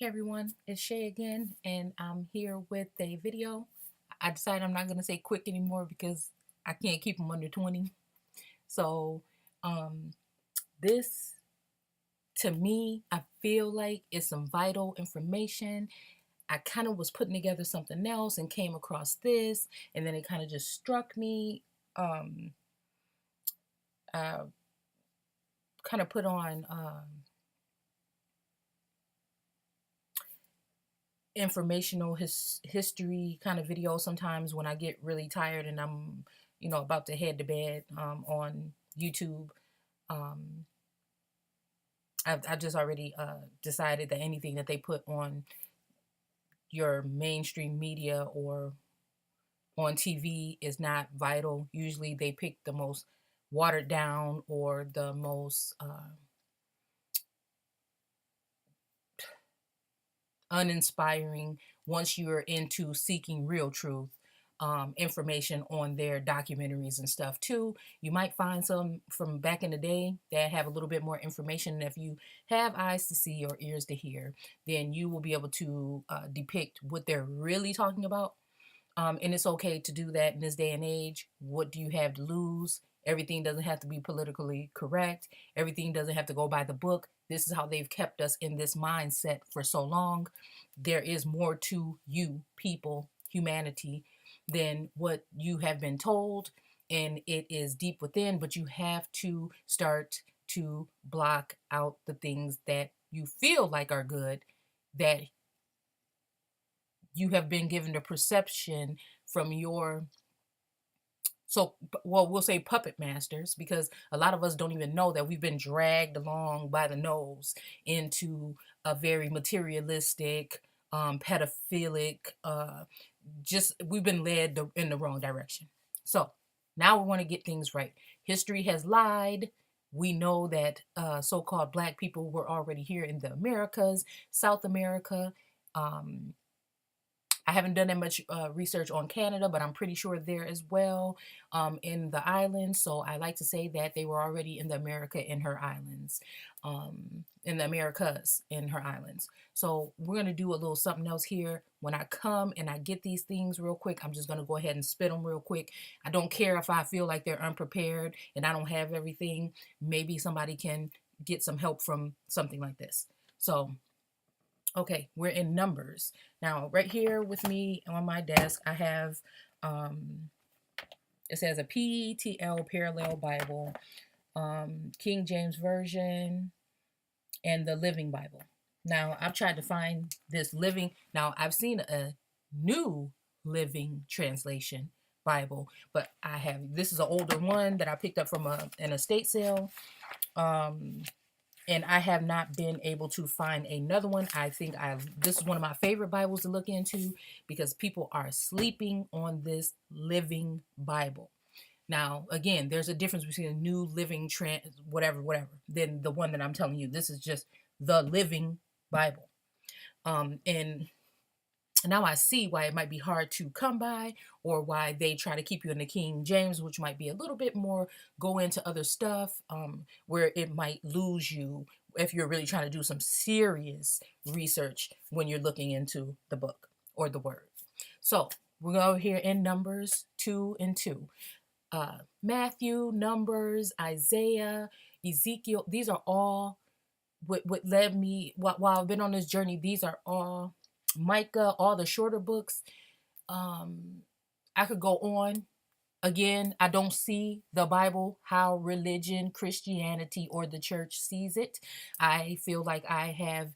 Hey everyone, it's Shay again, and I'm here with a video. I decided I'm not going to say quick anymore because I can't keep them under 20. So, um, this to me, I feel like it's some vital information. I kind of was putting together something else and came across this, and then it kind of just struck me. Um, uh, Kind of put on informational history kind of videos sometimes when I get really tired and I'm, about to head to bed on YouTube. Um, I just already decided that anything that they put on your mainstream media or on TV is not vital. Usually they pick the most watered down or the most uninspiring once you're into seeking real truth. Information on their documentaries and stuff too. You might find some from back in the day that have a little bit more information. And if you have eyes to see or ears to hear, then you will be able to depict what they're really talking about. And it's okay to do that in this day and age. What do you have to lose? Everything doesn't have to be politically correct. Everything doesn't have to go by the book. This is how they've kept us in this mindset for so long. There is more to you, people, humanity, than what you have been told. And it is deep within, but you have to start to block out the things that you feel like are good, that you have been given the perception from your we'll say puppet masters, because a lot of us don't even know that we've been dragged along by the nose into a very materialistic, pedophilic, just we've been led in the wrong direction. So now we want to get things right. History has lied. We know that so-called black people were already here in the Americas, South America. um, I haven't done that much research on Canada, but I'm pretty sure there as well, in the islands. So I like to say that they were already in the America in her islands, in the Americas in her islands. So we're going to do a little something else here. When I come and I get these things real quick, I'm just going to go ahead and spit them real quick. I don't care if I feel like they're unprepared and I don't have everything. Maybe somebody can get some help from something like this. So okay, we're in Numbers. Now, right here with me on my desk, I have, um, it says a PTL Parallel Bible, King James Version, and the Living Bible. Now, I've tried to find this living. Now, I've seen a new Living Translation Bible, but this is an older one that I picked up from an estate sale. Um, and I have not been able to find another one. I think this is one of my favorite Bibles to look into because people are sleeping on this Living Bible. Now, again, there's a difference between a new living whatever, than the one that I'm telling you. This is just the Living Bible. And now I see why it might be hard to come by, or why they try to keep you in the King James, which might be a little bit more go into other stuff, where it might lose you if you're really trying to do some serious research when you're looking into the book or the word. So we're over here in Numbers 2 and 2. Matthew, Numbers, Isaiah, Ezekiel, these are all what led me while I've been on this journey. These are all Micah, all the shorter books. I could go on. Again, I don't see the Bible how religion, Christianity, or the church sees it. I feel like I have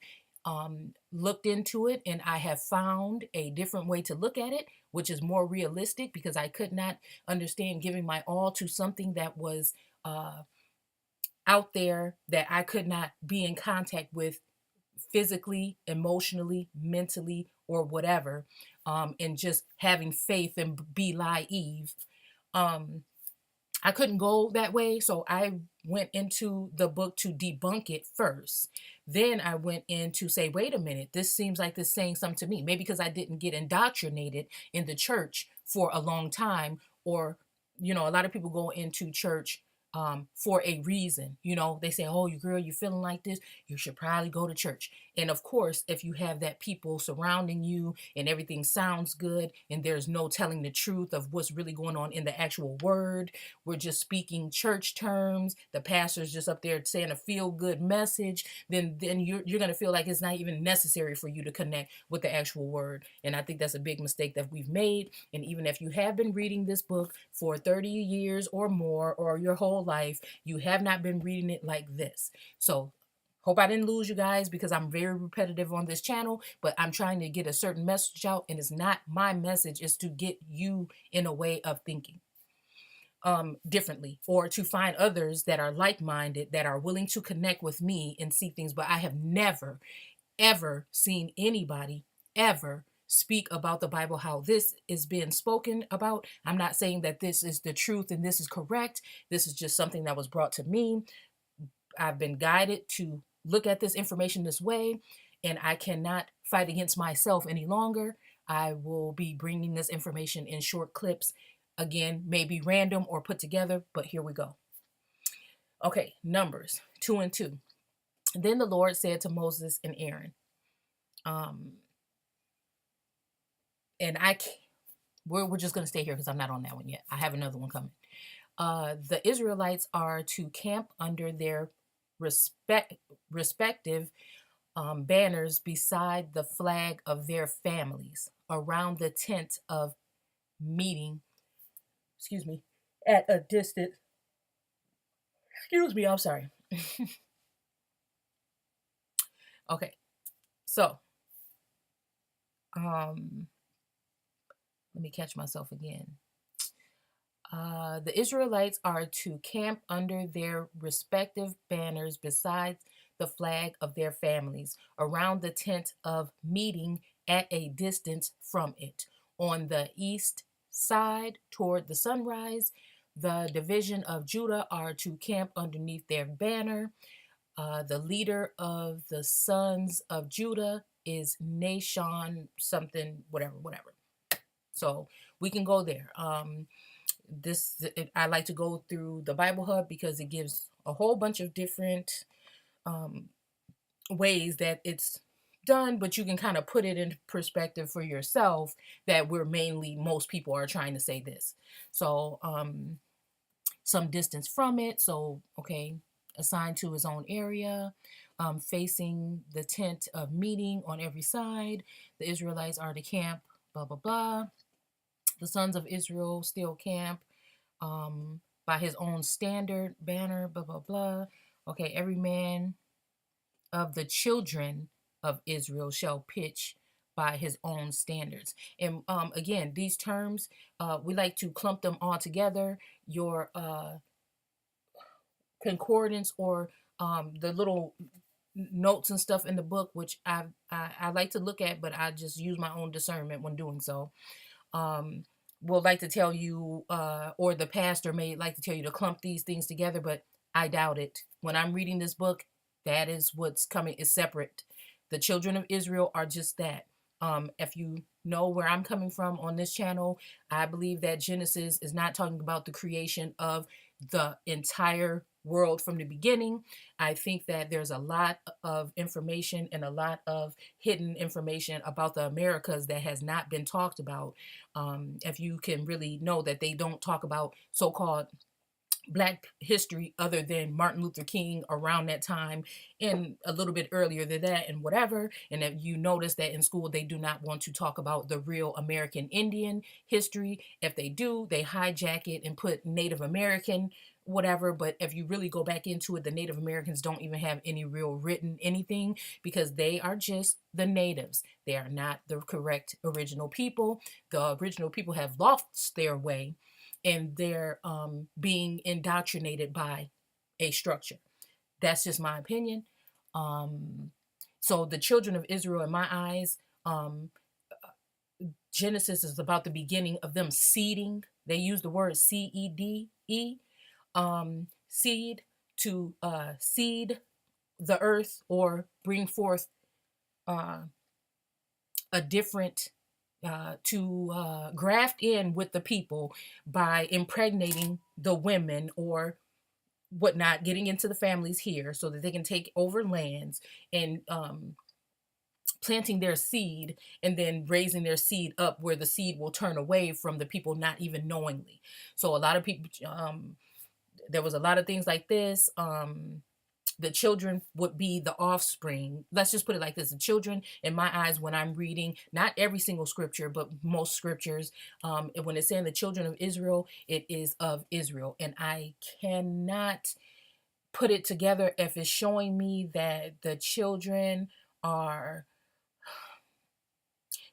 looked into it and I have found a different way to look at it, which is more realistic, because I could not understand giving my all to something that was out there that I could not be in contact with physically, emotionally, mentally, or whatever, and just having faith and be naive. I couldn't go that way, so I went into the book to debunk it first. Then I went in to say, wait a minute, this seems like this saying something to me. Maybe because I didn't get indoctrinated in the church for a long time, or, a lot of people go into church for a reason. You know, they say, oh, you girl, you feeling like this, you should probably go to church. And of course, if you have that people surrounding you and everything sounds good and there's no telling the truth of what's really going on in the actual word, we're just speaking church terms, the pastor's just up there saying a feel good message, then you're going to feel like it's not even necessary for you to connect with the actual word. And I think that's a big mistake that we've made. And even if you have been reading this book for 30 years or more, or your whole life, you have not been reading it like this. So hope I didn't lose you guys, because I'm very repetitive on this channel, but I'm trying to get a certain message out, and it's not my message is to get you in a way of thinking differently, or to find others that are like-minded, that are willing to connect with me and see things. But I have never ever seen anybody ever speak about the Bible how this is being spoken about. I'm not saying that this is the truth and this is correct. This is just something that was brought to me. I've been guided to look at this information this way, and I cannot fight against myself any longer. I will be bringing this information in short clips. Again, maybe random or put together, but here we go. Okay, Numbers 2 and 2. Then the Lord said to Moses and Aaron, and we're just going to stay here because I'm not on that one yet. I have another one coming. The Israelites are to camp under their respective banners beside the flag of their families around the tent of meeting, at a distance. I'm sorry. Okay, so let me catch myself again. The Israelites are to camp under their respective banners beside the flag of their families around the tent of meeting at a distance from it. On the east side toward the sunrise, the division of Judah are to camp underneath their banner. The leader of the sons of Judah is Nashon something, whatever. So we can go there. I like to go through the Bible Hub because it gives a whole bunch of different ways that it's done, but you can kind of put it in perspective for yourself that most people are trying to say this. So some distance from it. So, okay, assigned to his own area, facing the tent of meeting on every side. The Israelites are to camp, blah, blah, blah. The sons of Israel still camp by his own standard banner, blah, blah, blah. Okay, every man of the children of Israel shall pitch by his own standards. And again, these terms, we like to clump them all together. Your concordance or the little notes and stuff in the book, which I like to look at, but I just use my own discernment when doing so. Will like to tell you, or the pastor may like to tell you to clump these things together, but I doubt it. When I'm reading this book, that is what's coming, is separate. The children of Israel are just that. If you know where I'm coming from on this channel, I believe that Genesis is not talking about the creation of the entire world from the beginning. I think that there's a lot of information and a lot of hidden information about the Americas that has not been talked about. If you can really know that they don't talk about so-called Black history other than Martin Luther King around that time and a little bit earlier than that and whatever. And if you notice that in school, they do not want to talk about the real American Indian history. If they do, they hijack it and put Native American whatever. But if you really go back into it, the Native Americans don't even have any real written anything because they are just the natives. They are not the correct original people. The original people have lost their way and they're being indoctrinated by a structure. That's just my opinion. So the children of Israel, in my eyes, Genesis is about the beginning of them seeding. They use the word C-E-D-E, seed, to seed the earth or bring forth a different, to graft in with the people by impregnating the women or whatnot, getting into the families here so that they can take over lands and planting their seed and then raising their seed up where the seed will turn away from the people not even knowingly. So a lot of people, there was a lot of things like this. The children would be the offspring. Let's just put it like this. The children, in my eyes, when I'm reading, not every single scripture, but most scriptures, when it's saying the children of Israel, it is of Israel. And I cannot put it together if it's showing me that the children are,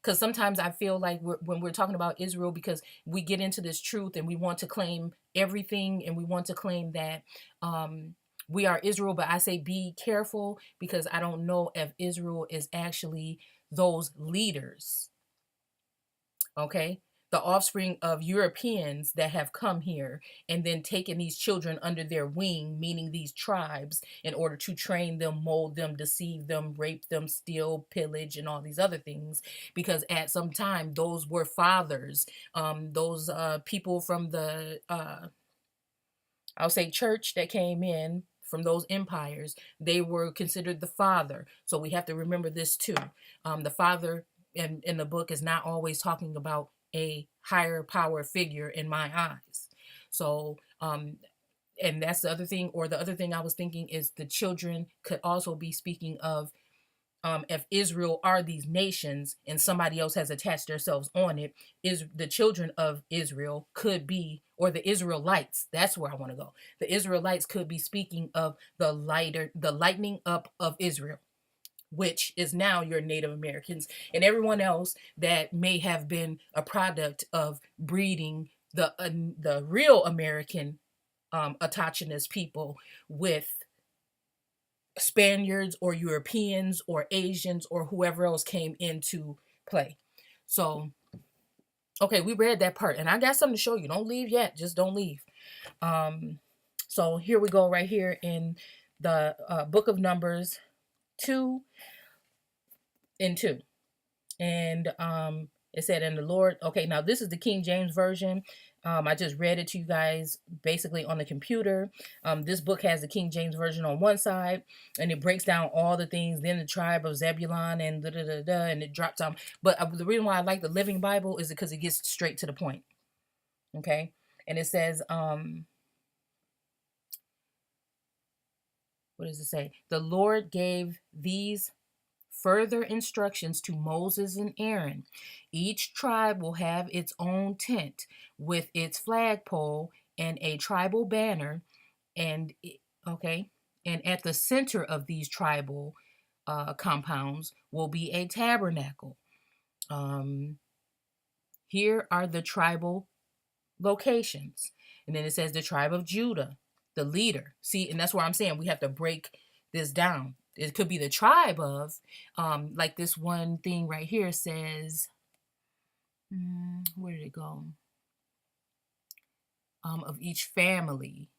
because sometimes I feel like when we're talking about Israel, because we get into this truth and we want to claim everything and we want to claim that we are Israel, but I say be careful, because I don't know if Israel is actually those leaders. Okay, the offspring of Europeans that have come here and then taken these children under their wing, meaning these tribes, in order to train them, mold them, deceive them, rape them, steal, pillage, and all these other things. Because at some time, those were fathers. Those people from the, I'll say, church that came in from those empires, they were considered the father. So we have to remember this too. The father in the book is not always talking about a higher power figure in my eyes. So, and that's the other thing, or the other thing I was thinking is the children could also be speaking of, if Israel are these nations and somebody else has attached themselves on it, is the children of Israel could be, or the Israelites. That's where I want to go. The Israelites could be speaking of the lightening up of Israel, which is now your Native Americans and everyone else that may have been a product of breeding the real American autochthonous people with Spaniards or Europeans or Asians or whoever else came into play. So, okay, we read that part, and I got something to show you. Don't leave yet. Just don't leave. So here we go right here in the book of Numbers 2 and 2. And it said, and the Lord, okay, now this is the King James Version. I just read it to you guys basically on the computer. This book has the King James Version on one side, and it breaks down all the things, then the tribe of Zebulun and da-da-da-da, and it drops down. But the reason why I like the Living Bible is because it gets straight to the point. Okay? And it says, what does it say? The Lord gave these further instructions to Moses and Aaron. Each tribe will have its own tent with its flagpole and a tribal banner, and okay, and at the center of these tribal compounds will be a tabernacle. Here are the tribal locations, and then it says the tribe of Judah, the leader. See, and that's where I'm saying we have to break this down. It could be the tribe of, like this one thing right here says, where did it go? Of each family,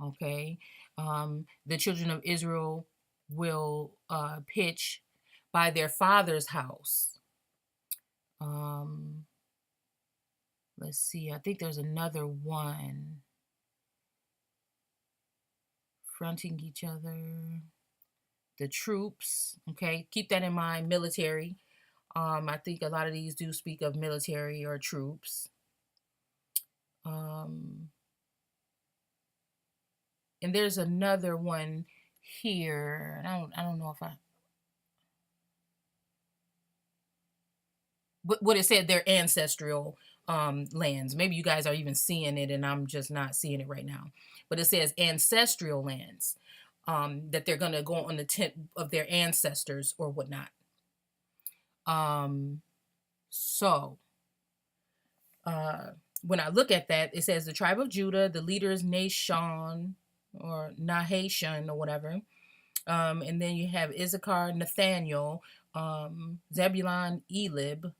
okay? The children of Israel will pitch by their father's house. Let's see, I think there's another one. Fronting each other. The troops, okay? Keep that in mind, military. I think a lot of these do speak of military or troops. And there's another one here. I don't know if but what it said, their ancestral lands. Maybe you guys are even seeing it and I'm just not seeing it right now. But it says ancestral lands, that they're going to go on the tent of their ancestors or whatnot. So when I look at that, it says the tribe of Judah, the leader is Nahshon or Nahashon or whatever. And then you have Issachar, Nathaniel, Zebulun, Elib.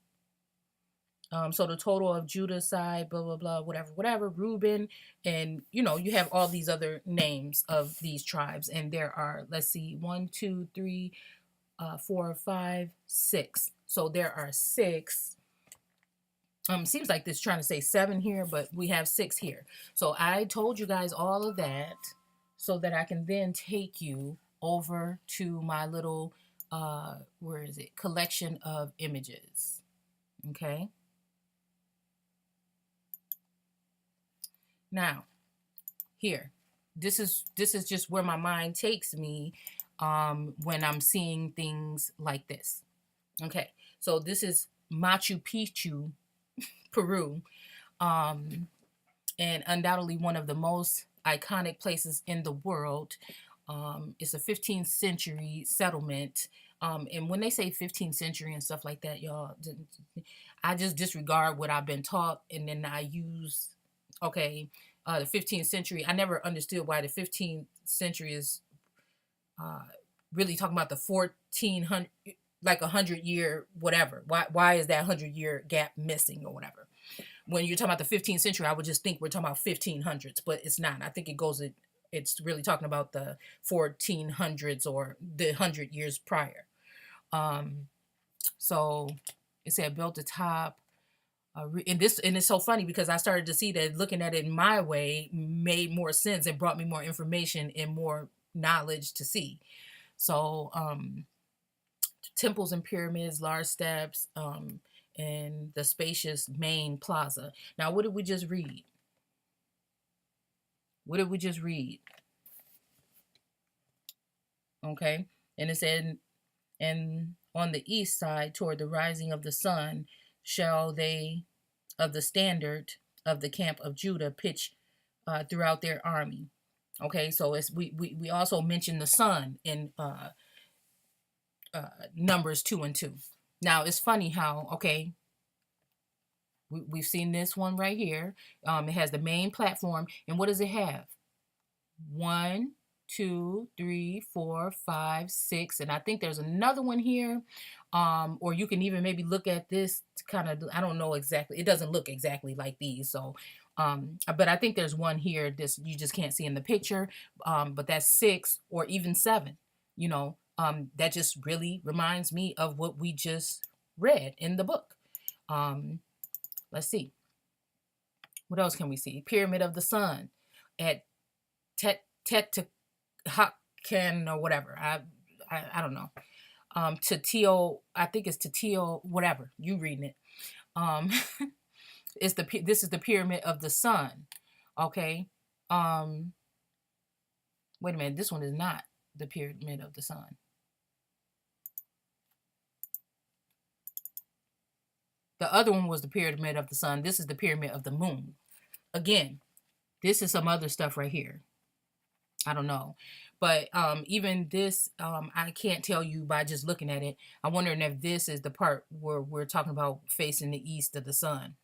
So the total of Judah's side, blah, blah, blah, whatever, Reuben, and, you have all these other names of these tribes. And there are, let's see, 1, 2, 3, 4, 5, 6. So there are 6. Seems like this trying to say 7 here, but we have 6 here. So I told you guys all of that so that I can then take you over to my little, where is it? Collection of images. Okay. Now, here, this is just where my mind takes me when I'm seeing things like this. Okay. So this is Machu Picchu, Peru. Um, and undoubtedly one of the most iconic places in the world. It's a 15th century settlement. And when they say 15th century and stuff like that, y'all, I just disregard what I've been taught, and then I use, okay, the 15th century. I never understood why the 15th century is uh, really talking about the 1400, like 100 year whatever. Why is that 100 year gap missing or whatever? When you're talking about the 15th century, I would just think we're talking about 1500s, but it's not. I think it's really talking about the 1400s or the 100 years prior. Um, so it said built atop, and it's so funny because I started to see that looking at it my way made more sense and brought me more information and more knowledge to see. So temples and pyramids, large steps, and the spacious main plaza. Now, what did we just read? What did we just read? Okay. And it said, and on the east side, toward the rising of the sun, shall they of the standard of the camp of Judah pitch throughout their army. Okay. So it's, we also mentioned the sun in Numbers 2:2. Now, it's funny how, okay, we've seen this one right here. It has the main platform. And what does it have? 1, 2, 3, 4, 5, 6. And I think there's another one here. Or you can even maybe look at this to kind of, I don't know exactly. It doesn't look exactly like these. So, but I think there's one here. This you just can't see in the picture. But that's 6 or even 7. You know, that just really reminds me of what we just read in the book. Let's see. What else can we see? Pyramid of the Sun at Teotihuacan or whatever. I don't know. Tatio, I think it's Tatio, whatever. You reading it. This is the Pyramid of the Sun. Okay. Wait a minute. This one is not the Pyramid of the Sun. The other one was the Pyramid of the Sun. This is the Pyramid of the Moon. Again, this is some other stuff right here. I don't know. But even this, I can't tell you by just looking at it. I'm wondering if this is the part where we're talking about facing the east of the sun.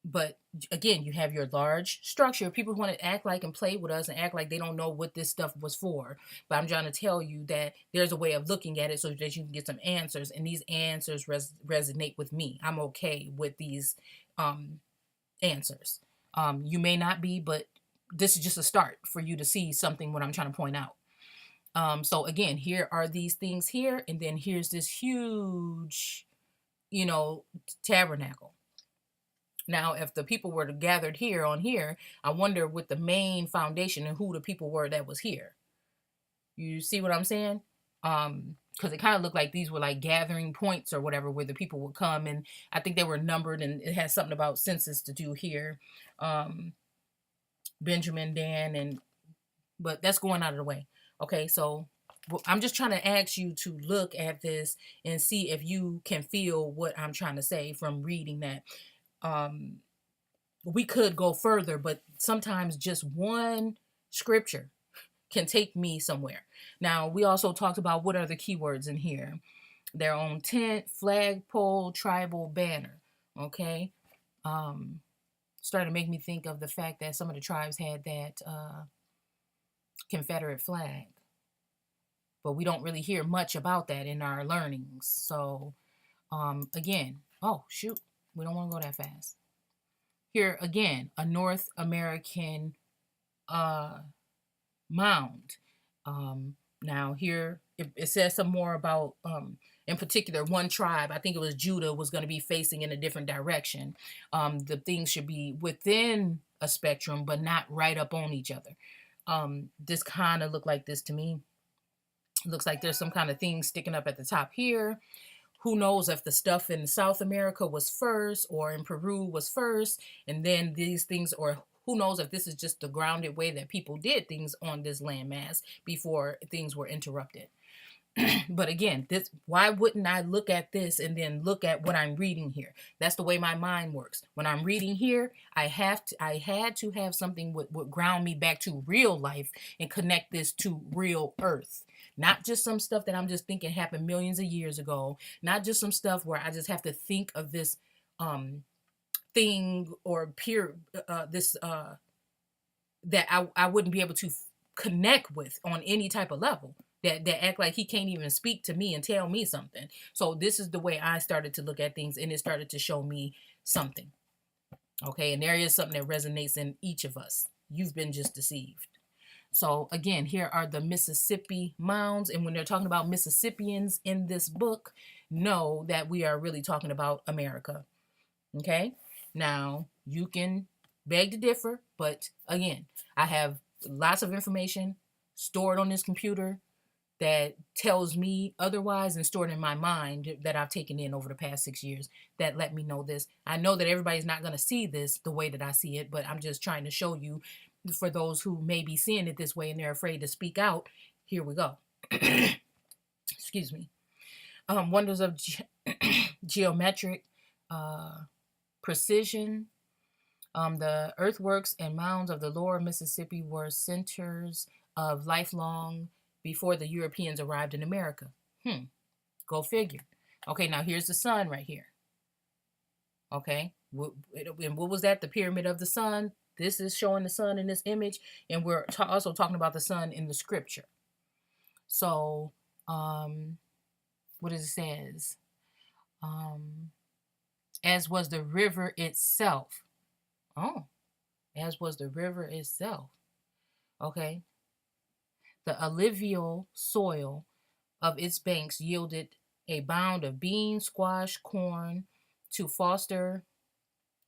But again, you have your large structure. People want to act like and play with us and act like they don't know what this stuff was for. But I'm trying to tell you that there's a way of looking at it so that you can get some answers. And these answers resonate with me. I'm okay with these answers. You may not be, but this is just a start for you to see something what I'm trying to point out. So again, here are these things here. And then here's this huge, tabernacle. Now, if the people were gathered here on here, I wonder what the main foundation and who the people were that was here. You see what I'm saying? Because it kind of looked like these were like gathering points or whatever where the people would come. And I think they were numbered, and it has something about census to do here. Benjamin, Dan, but that's going out of the way. Okay, so I'm just trying to ask you to look at this and see if you can feel what I'm trying to say from reading that. We could go further, but sometimes just one scripture can take me somewhere. Now, we also talked about what are the keywords in here. Their own tent, flagpole, tribal banner. Okay. Started to make me think of the fact that some of the tribes had that Confederate flag. But we don't really hear much about that in our learnings. So, again, oh, shoot. We don't want to go that fast. Here, again, a North American mound. Now, here, it says some more about, in particular, one tribe. I think it was Judah was going to be facing in a different direction. The things should be within a spectrum, but not right up on each other. This kind of look like this to me. Looks like there's some kind of thing sticking up at the top here. Who knows if the stuff in South America was first or in Peru was first, and then these things, or who knows if this is just the grounded way that people did things on this landmass before things were interrupted. But again, this, why wouldn't I look at this and then look at what I'm reading here? That's the way my mind works. When I'm reading here, I had to have something would ground me back to real life and connect this to real earth. Not just some stuff that I'm just thinking happened millions of years ago. Not just some stuff where I just have to think of this thing or peer this that I wouldn't be able to connect with on any type of level. That act like he can't even speak to me and tell me something. So this is the way I started to look at things, and it started to show me something. Okay, and there is something that resonates in each of us. You've been just deceived. So again, here are the Mississippi mounds, and when they're talking about Mississippians in this book, know that we are really talking about America. Okay, now you can beg to differ, but again, I have lots of information stored on this computer that tells me otherwise and stored in my mind that I've taken in over the past 6 years that let me know this. I know that everybody's not going to see this the way that I see it, but I'm just trying to show you, for those who may be seeing it this way and they're afraid to speak out. Here we go. Excuse me. Wonders of geometric precision. The earthworks and mounds of the lower Mississippi were centers of lifelong before the Europeans arrived in America. Go figure. Okay, now here's the sun right here. Okay, and what was that? The pyramid of the sun. This is showing the sun in this image, and we're also talking about the sun in the scripture. So, what it says, as was the river itself. Oh, as was the river itself. Okay. The alluvial soil of its banks yielded a bound of beans, squash, corn to foster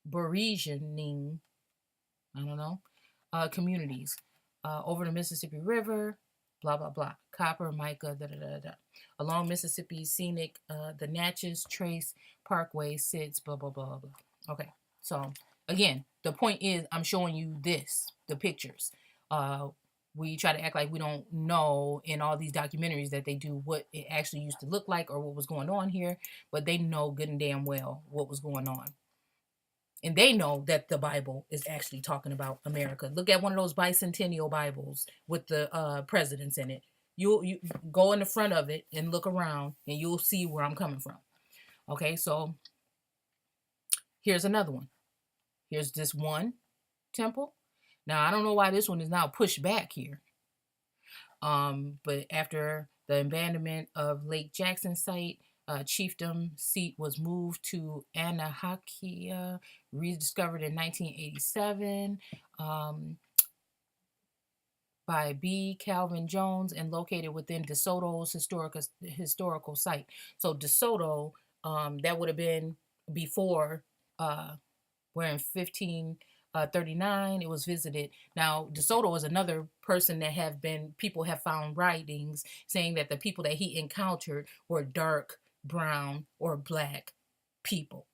burgeoning, communities over the Mississippi River, blah, blah, blah. Copper, mica, da, da, da, da. Along Mississippi's scenic, the Natchez Trace Parkway sits, blah, blah, blah, blah. Okay, so again, the point is I'm showing you this, the pictures. We try to act like we don't know in all these documentaries that they do what it actually used to look like or what was going on here, but they know good and damn well what was going on. And they know that the Bible is actually talking about America. Look at one of those bicentennial Bibles with the presidents in it. You go in the front of it and look around and you'll see where I'm coming from. Okay, so here's another one. Here's this one temple. Now, I don't know why this one is now pushed back here. But after the abandonment of Lake Jackson site, chiefdom seat was moved to Anahakia, rediscovered in 1987 by B. Calvin Jones and located within DeSoto's historical site. So DeSoto, that would have been before, where in 1539 it was visited. Now, DeSoto is another person that people have found writings saying that the people that he encountered were dark, brown, or black people.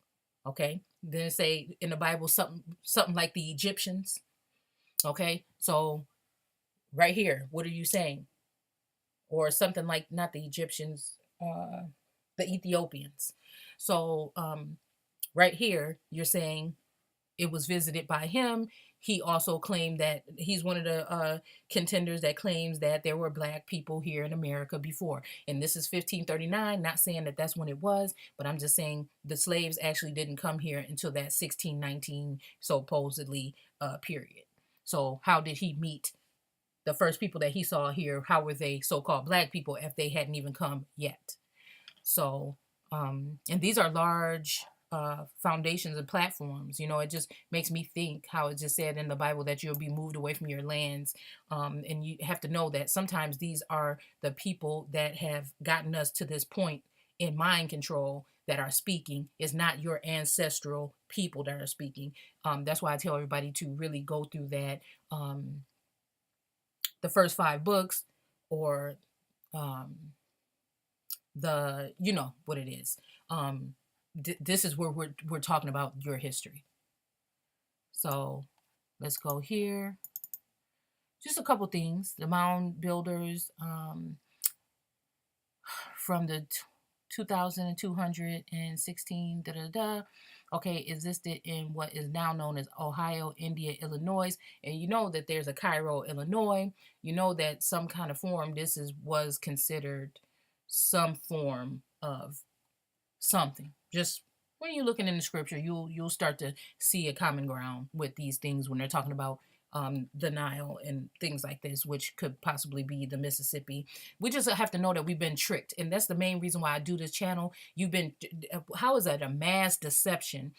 Okay, then say in the Bible something like the Egyptians. Okay, so right here, what are you saying? Or something like, not the Egyptians, the Ethiopians. So right here, you're saying it was visited by him. He also claimed that he's one of the contenders that claims that there were black people here in America before. And this is 1539, not saying that that's when it was, but I'm just saying the slaves actually didn't come here until that 1619 supposedly period. So how did he meet the first people that he saw here? How were they so-called black people if they hadn't even come yet? So, and these are large foundations and platforms. It just makes me think how it just said in the Bible that you'll be moved away from your lands. And you have to know that sometimes these are the people that have gotten us to this point in mind control that are speaking. It's not your ancestral people that are speaking. That's why I tell everybody to really go through that, the first 5 books, or um, you know what it is. This is where we're talking about your history. So let's go here. Just a couple things. The mound builders, from the 2216, da da da. Okay, existed in what is now known as Ohio, India, Illinois, and you know that there's a Cairo, Illinois. You know that some kind of form. This was considered some form of something. Just when you're looking in the scripture, you'll start to see a common ground with these things when they're talking about the Nile and things like this, which could possibly be the Mississippi. We just have to know that we've been tricked, and that's the main reason why I do this channel. How is that a mass deception?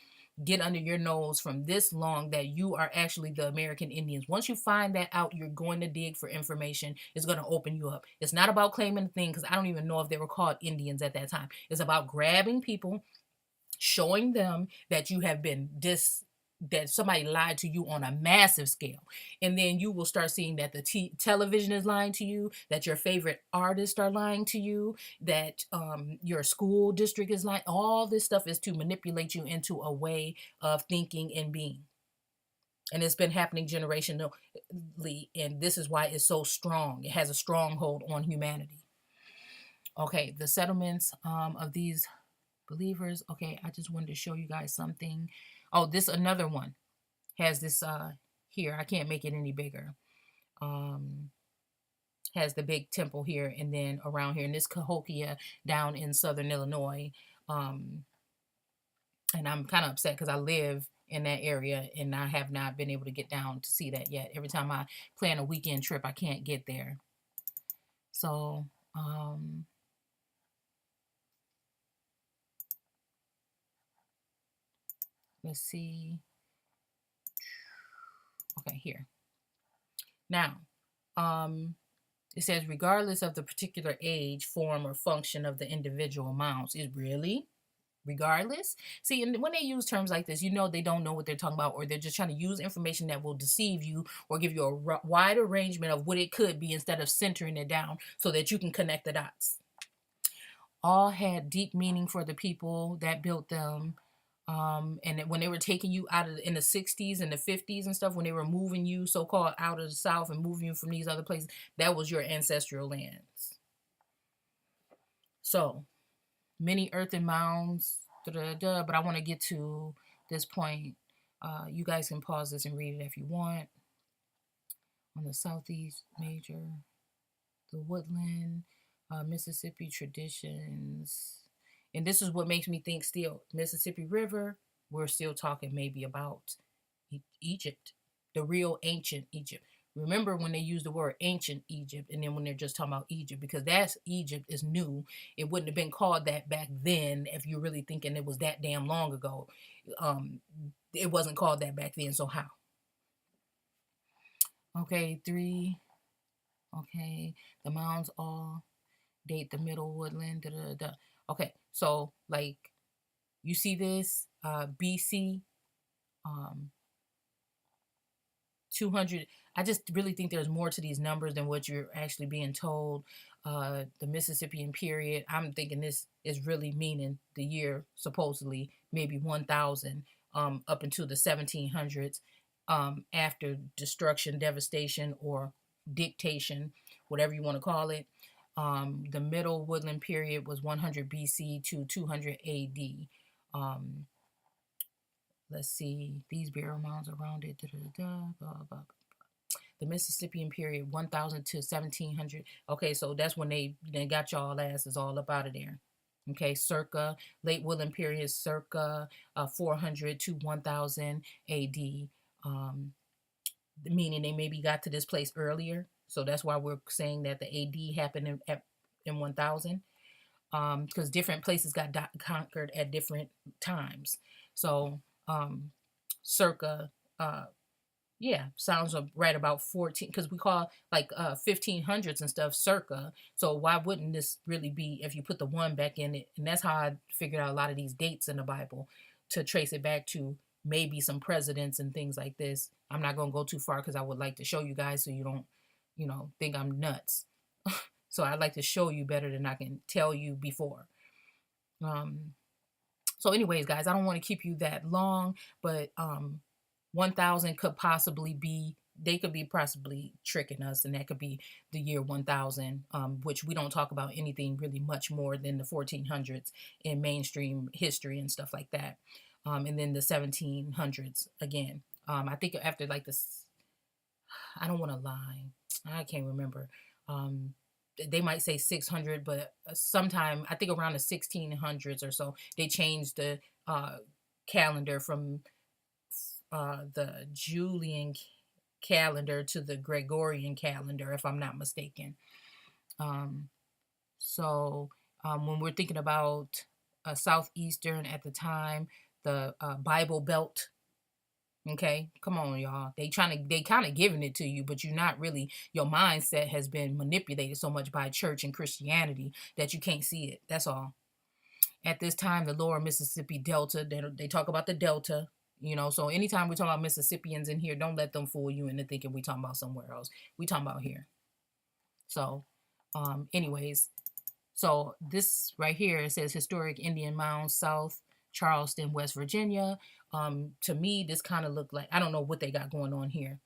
Get under your nose from this long that you are actually the American Indians. Once you find that out, you're going to dig for information. It's going to open you up. It's not about claiming a thing, because I don't even know if they were called Indians at that time. It's about grabbing people, showing them that you have been that somebody lied to you on a massive scale. And then you will start seeing that the television is lying to you, that your favorite artists are lying to you, that your school district is lying. All this stuff is to manipulate you into a way of thinking and being. And it's been happening generationally, and this is why it's so strong. It has a stronghold on humanity. Okay, the settlements of these believers. Okay, I just wanted to show you guys something. Oh, this another one has this here. I can't make it any bigger. Has the big temple here, and then around here, and this Cahokia down in southern Illinois. And I'm kind of upset because I live in that area and I have not been able to get down to see that yet. Every time I plan a weekend trip, I can't get there. So let's see. Okay, here. Now, it says, regardless of the particular age, form, or function of the individual mounds. Is really? Regardless? See, and when they use terms like this, you know they don't know what they're talking about, or they're just trying to use information that will deceive you or give you a wide arrangement of what it could be instead of centering it down so that you can connect the dots. All had deep meaning for the people that built them. And when they were taking you out of in the 60s and the 50s and stuff, when they were moving you so-called out of the South and moving you from these other places, that was your ancestral lands. So many earthen mounds, but I want to get to this point. You guys can pause this and read it if you want. On the southeast major, the woodland, Mississippi traditions. And this is what makes me think still, Mississippi River, we're still talking maybe about Egypt, the real ancient Egypt. Remember when they use the word ancient Egypt, and then when they're just talking about Egypt, because that's Egypt is new. It wouldn't have been called that back then if you're really thinking it was that damn long ago. It wasn't called that back then, so how? Okay, 3. Okay, the mounds all date the middle woodland. Da, da, da. Okay, so like you see this BC 200. I just really think there's more to these numbers than what you're actually being told. The Mississippian period, I'm thinking this is really meaning the year supposedly maybe 1000 up into the 1700s, after destruction, devastation, or dictation, whatever you want to call it. The middle woodland period was 100 BC to 200 AD. Let's see, these burial mounds around it. The Mississippian period, 1000 to 1700. Okay, so that's when they got y'all asses all up out of there. Okay, circa late woodland period, circa 400 to 1000 AD. Meaning they maybe got to this place earlier. So that's why we're saying that the AD happened in 1000. Because different places got conquered at different times. So circa Yeah, sounds right about 14, because we call like 1500s and stuff circa. So why wouldn't this really be if you put the one back in it? And that's how I figured out a lot of these dates in the Bible, to trace it back to maybe some presidents and things like this. I'm not going to go too far because I would like to show you guys so you don't, think I'm nuts. So I like to show you better than I can tell you before. Um, so anyways, guys, I don't want to keep you that long, but 1000 could possibly be, they could be possibly tricking us, and that could be the year 1000, which we don't talk about anything really much more than the 1400s in mainstream history and stuff like that. And then the 1700s again. I think after like this, I don't want to lie, I can't remember. Um, they might say 600, but sometime I think around the 1600s or so, they changed the calendar from the Julian calendar to the Gregorian calendar, if I'm not mistaken. Um, so when we're thinking about Southeastern at the time, the Bible Belt. Okay, come on, y'all. They kind of giving it to you, but you're not really. Your mindset has been manipulated so much by church and Christianity that you can't see it. That's all. At this time, the lower Mississippi Delta, they talk about the Delta, so anytime we talk about Mississippians in here, don't let them fool you into thinking we talking about somewhere else. We talking about here. So, anyways, so this right here, it says historic Indian mounds, South Charleston, West Virginia. To me, this kind of looked like, I don't know what they got going on here.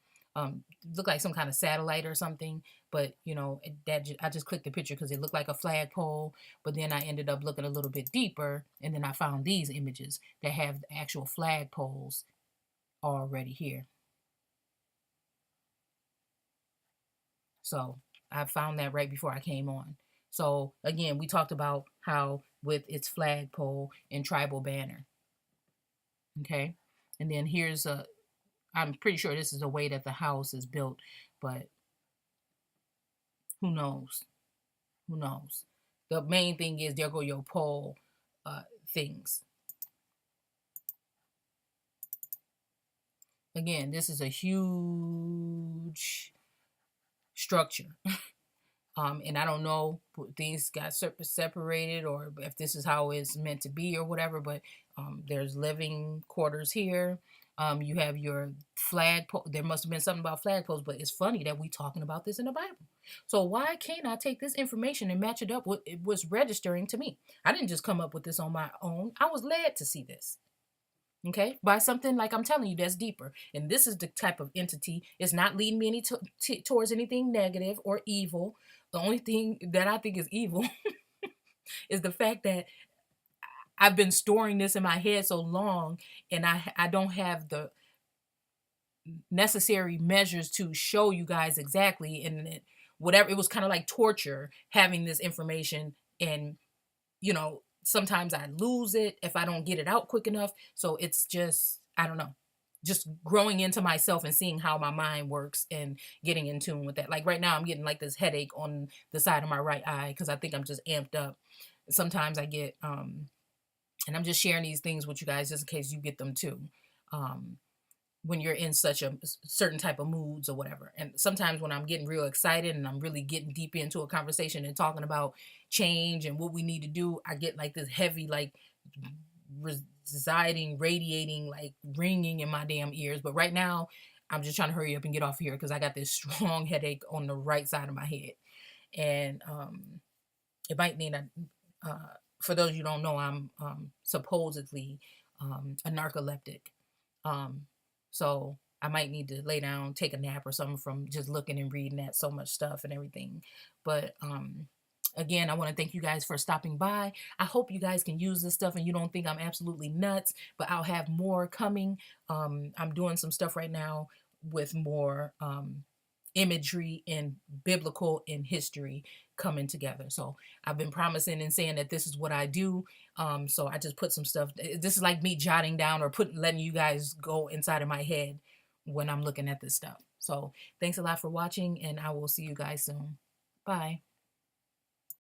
Looked like some kind of satellite or something, but I just clicked the picture because it looked like a flagpole. But then I ended up looking a little bit deeper, and then I found these images that have the actual flagpoles already here. So I found that right before I came on. So again, we talked about how with its flagpole and tribal banner. Okay. And then I'm pretty sure this is the way that the house is built, but who knows? Who knows? The main thing is there go your pole things. Again, this is a huge structure. And I don't know if things got separated or if this is how it's meant to be or whatever, but there's living quarters here. You have your flagpole. There must have been something about flagpoles, but it's funny that we talking about this in the Bible. So why can't I take this information and match it up with it was registering to me? I didn't just come up with this on my own. I was led to see this. Okay, by something like I'm telling you that's deeper, and this is the type of entity. It's not leading me towards anything negative or evil. The only thing that I think is evil is the fact that I've been storing this in my head so long, and I don't have the necessary measures to show you guys exactly. And whatever, it was kind of like torture having this information, and sometimes I lose it if I don't get it out quick enough. So it's just, I don't know, just growing into myself and seeing how my mind works and getting in tune with that. Like right now, I'm getting like this headache on the side of my right eye because I think I'm just amped up. Sometimes I get, and I'm just sharing these things with you guys just in case you get them too. When you're in such a certain type of moods or whatever. And sometimes when I'm getting real excited and I'm really getting deep into a conversation and talking about change and what we need to do, I get like this heavy, like radiating, like ringing in my damn ears. But right now, I'm just trying to hurry up and get off here because I got this strong headache on the right side of my head. And it might mean that, for those you don't know, I'm supposedly a narcoleptic. So I might need to lay down, take a nap or something from just looking and reading that so much stuff and everything. But again, I want to thank you guys for stopping by. I hope you guys can use this stuff and you don't think I'm absolutely nuts, but I'll have more coming. I'm doing some stuff right now with more imagery and biblical and history coming together. So I've been promising and saying that this is what I do. So I just put some stuff. This is like me jotting down or letting you guys go inside of my head when I'm looking at this stuff. So thanks a lot for watching, and I will see you guys soon. Bye.